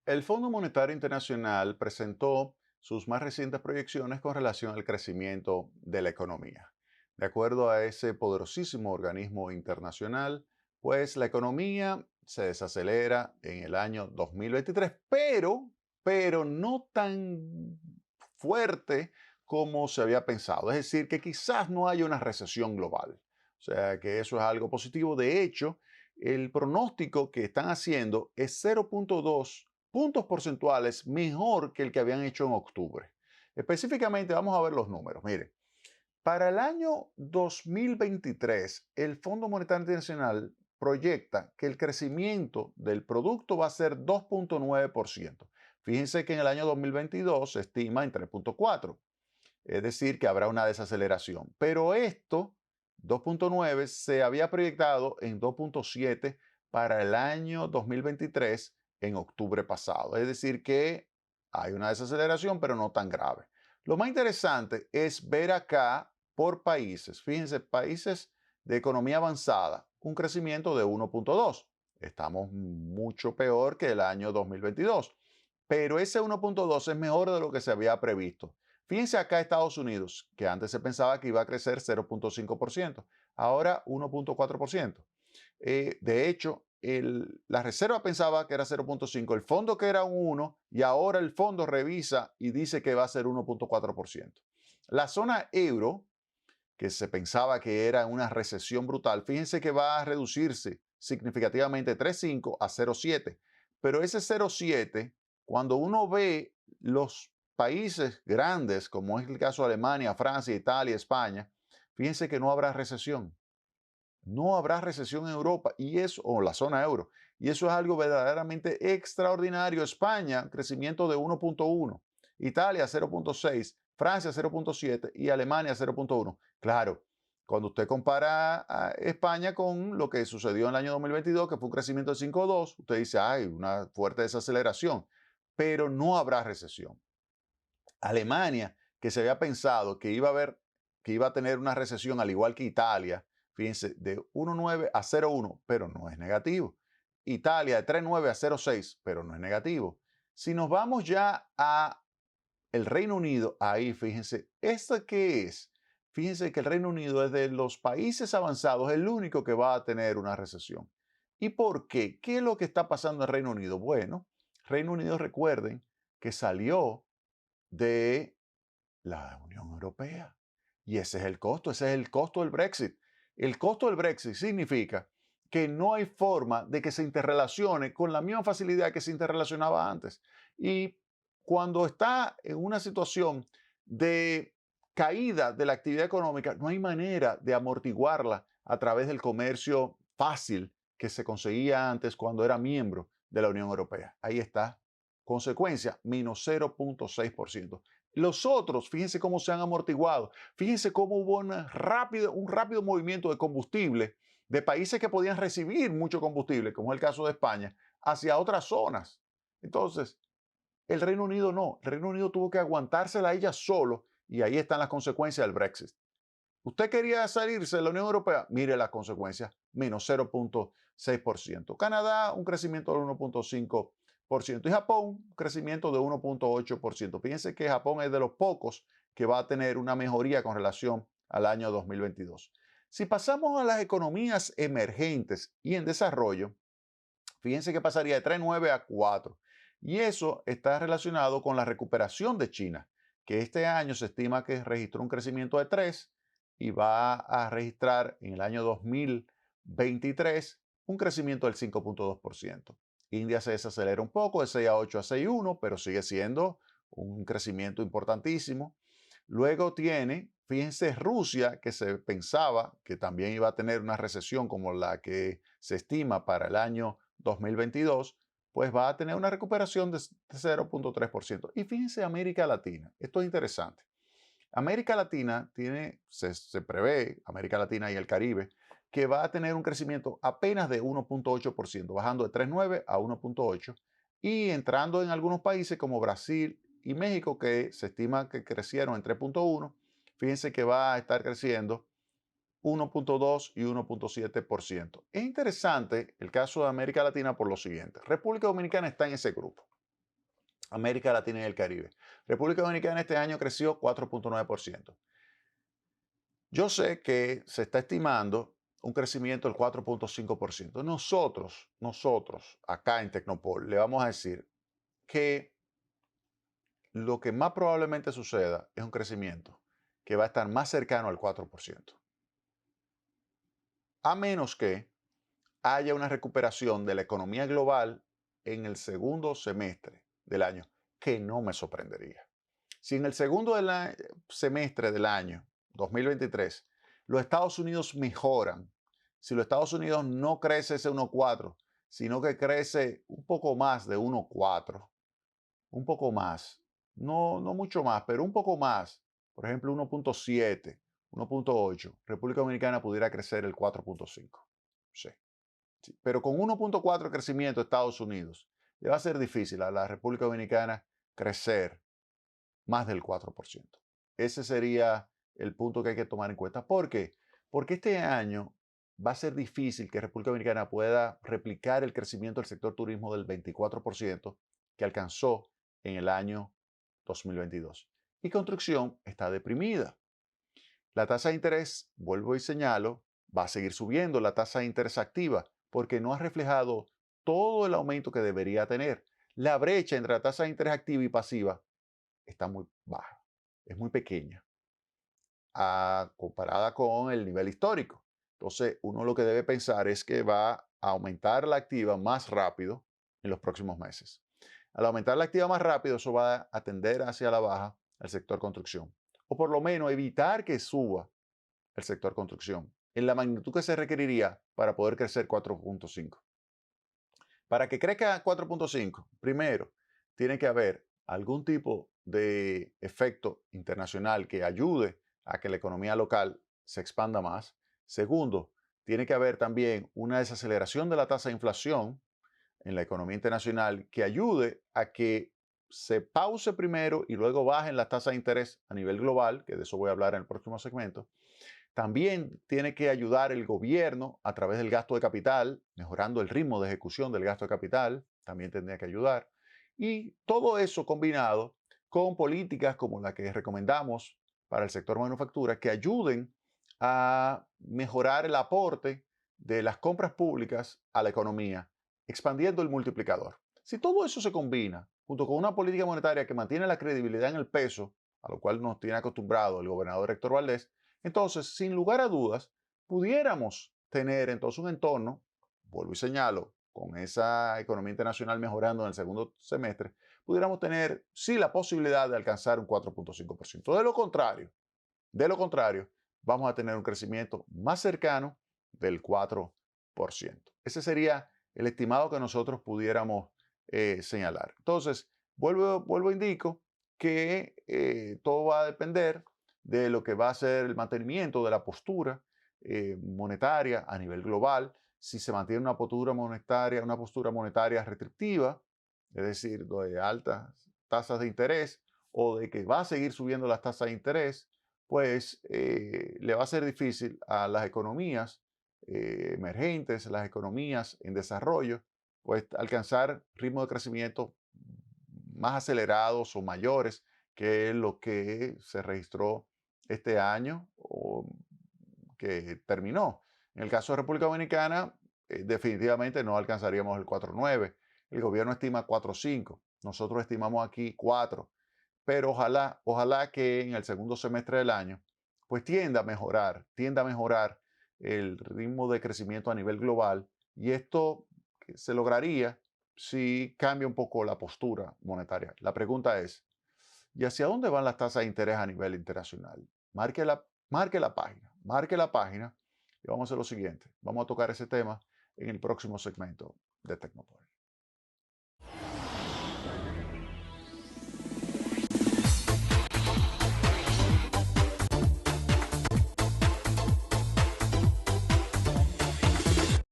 El Fondo Monetario Internacional presentó sus más recientes proyecciones con relación al crecimiento de la economía. De acuerdo a ese poderosísimo organismo internacional, pues la economía se desacelera en el año 2023, pero no tan fuerte como se había pensado. Es decir, que quizás no haya una recesión global. O sea, que eso es algo positivo. De hecho, el pronóstico que están haciendo es 0,2 puntos porcentuales mejor que el que habían hecho en octubre. Específicamente, vamos a ver los números. Mire, para el año 2023, el Fondo Monetario Internacional proyecta que el crecimiento del producto va a ser 2,9%. Fíjense que en el año 2022 se estima en 3,4%, es decir, que habrá una desaceleración. Pero esto, 2,9, se había proyectado en 2,7 para el año 2023 en octubre pasado. Es decir, que hay una desaceleración, pero no tan grave. Lo más interesante es ver acá por países. Fíjense, países de economía avanzada, un crecimiento de 1,2. Estamos mucho peor que el año 2022. Pero ese 1,2 es mejor de lo que se había previsto. Fíjense acá Estados Unidos, que antes se pensaba que iba a crecer 0,5%, ahora 1,4%. De hecho, la reserva pensaba que era 0,5, el fondo que era un 1 y ahora el fondo revisa y dice que va a ser 1,4%. La zona euro, que se pensaba que era una recesión brutal, fíjense que va a reducirse significativamente de 3,5 a 0,7. Pero ese 0,7, cuando uno ve los países grandes, como es el caso de Alemania, Francia, Italia, España, fíjense que no habrá recesión. No habrá recesión en Europa y eso, o la zona euro. Y eso es algo verdaderamente extraordinario. España, crecimiento de 1,1. Italia, 0,6. Francia, 0,7. Y Alemania, 0,1. Claro, cuando usted compara a España con lo que sucedió en el año 2022, que fue un crecimiento de 5,2, usted dice, hay una fuerte desaceleración. Pero no habrá recesión. Alemania, que se había pensado que iba a tener una recesión al igual que Italia, fíjense, de 1,9 a 0,1, pero no es negativo. Italia de 3,9 a 0,6, pero no es negativo. Si nos vamos ya a el Reino Unido, ahí fíjense, ¿esto qué es? Fíjense que el Reino Unido es de los países avanzados el único que va a tener una recesión. ¿Y por qué? ¿Qué es lo que está pasando en Reino Unido? Bueno, Reino Unido, recuerden que salió de la Unión Europea. Y ese es el costo del Brexit. El costo del Brexit significa que no hay forma de que se interrelacione con la misma facilidad que se interrelacionaba antes. Y cuando está en una situación de caída de la actividad económica, no hay manera de amortiguarla a través del comercio fácil que se conseguía antes cuando era miembro de la Unión Europea. Ahí está. Consecuencia, menos 0,6%. Los otros, fíjense cómo se han amortiguado. Fíjense cómo hubo un rápido movimiento de combustible de países que podían recibir mucho combustible, como es el caso de España, hacia otras zonas. Entonces, el Reino Unido no. El Reino Unido tuvo que aguantársela a ella solo y ahí están las consecuencias del Brexit. ¿Usted quería salirse de la Unión Europea? Mire las consecuencias, menos 0,6%. Canadá, un crecimiento del 1,5%. Y Japón, un crecimiento de 1,8%. Fíjense que Japón es de los pocos que va a tener una mejoría con relación al año 2022. Si pasamos a las economías emergentes y en desarrollo, fíjense que pasaría de 3,9 a 4. Y eso está relacionado con la recuperación de China, que este año se estima que registró un crecimiento de 3 y va a registrar en el año 2023 un crecimiento del 5,2%. India se desacelera un poco de 6 a 8 a 6,1, pero sigue siendo un crecimiento importantísimo. Luego tiene, fíjense, Rusia, que se pensaba que también iba a tener una recesión como la que se estima para el año 2022, pues va a tener una recuperación de 0,3%. Y fíjense América Latina, esto es interesante. América Latina se prevé, América Latina y el Caribe, que va a tener un crecimiento apenas de 1,8%, bajando de 3,9 a 1,8, y entrando en algunos países como Brasil y México, que se estima que crecieron en 3,1, fíjense que va a estar creciendo 1,2 y 1,7%. Es interesante el caso de América Latina por lo siguiente. República Dominicana está en ese grupo. América Latina y el Caribe. República Dominicana este año creció 4.9%. Yo sé que se está estimando un crecimiento del 4.5%. Nosotros, acá en Tecnopol, le vamos a decir que lo que más probablemente suceda es un crecimiento que va a estar más cercano al 4%. A menos que haya una recuperación de la economía global en el segundo semestre del año, que no me sorprendería. Si en el segundo semestre del año 2023 los Estados Unidos mejoran, si los Estados Unidos no crece ese 1,4, sino que crece un poco más de 1,4, un poco más, no mucho más, pero un poco más, por ejemplo 1,7, 1,8, República Dominicana pudiera crecer el 4,5. Sí. Sí, pero con 1,4 de crecimiento de Estados Unidos, le va a ser difícil a la República Dominicana crecer más del 4%. Ese sería el punto que hay que tomar en cuenta. ¿Por qué? Porque este año va a ser difícil que República Dominicana pueda replicar el crecimiento del sector turismo del 24% que alcanzó en el año 2022. Y construcción está deprimida. La tasa de interés, vuelvo y señalo, va a seguir subiendo la tasa de interés activa porque no ha reflejado todo el aumento que debería tener. La brecha entre la tasa de interés activa y pasiva está muy baja, es muy pequeña comparada con el nivel histórico. Entonces, uno lo que debe pensar es que va a aumentar la activa más rápido en los próximos meses. Al aumentar la activa más rápido, eso va a tender hacia la baja al sector construcción, o por lo menos evitar que suba el sector construcción en la magnitud que se requeriría para poder crecer 4.5. Para que crezca 4.5, primero, tiene que haber algún tipo de efecto internacional que ayude a que la economía local se expanda más. Segundo, tiene que haber también una desaceleración de la tasa de inflación en la economía internacional que ayude a que se pause primero y luego bajen las tasas de interés a nivel global, que de eso voy a hablar en el próximo segmento. También tiene que ayudar el gobierno a través del gasto de capital, mejorando el ritmo de ejecución del gasto de capital, también tendría que ayudar. Y todo eso combinado con políticas como la que recomendamos para el sector manufactura, que ayuden a mejorar el aporte de las compras públicas a la economía, expandiendo el multiplicador. Si todo eso se combina junto con una política monetaria que mantiene la credibilidad en el peso, a lo cual nos tiene acostumbrado el gobernador Héctor Valdés, entonces, sin lugar a dudas, pudiéramos tener entonces un entorno, vuelvo y señalo, con esa economía internacional mejorando en el segundo semestre, pudiéramos tener sí la posibilidad de alcanzar un 4.5%. De lo contrario, vamos a tener un crecimiento más cercano del 4%. Ese sería el estimado que nosotros pudiéramos señalar. Entonces, vuelvo indico que todo va a depender de lo que va a ser el mantenimiento de la postura monetaria a nivel global, si se mantiene una postura monetaria restrictiva, es decir, de altas tasas de interés, o de que va a seguir subiendo las tasas de interés, pues le va a ser difícil a las economías emergentes, las economías en desarrollo, pues alcanzar ritmos de crecimiento más acelerados o mayores que lo que se registró este año o que terminó. En el caso de República Dominicana, definitivamente no alcanzaríamos el 4,9. El gobierno estima 4,5. Nosotros estimamos aquí 4. Pero ojalá que en el segundo semestre del año, pues tienda a mejorar el ritmo de crecimiento a nivel global y esto se lograría si cambia un poco la postura monetaria. La pregunta es, ¿y hacia dónde van las tasas de interés a nivel internacional? Marque la página y vamos a hacer lo siguiente. Vamos a tocar ese tema en el próximo segmento de Tecnopod.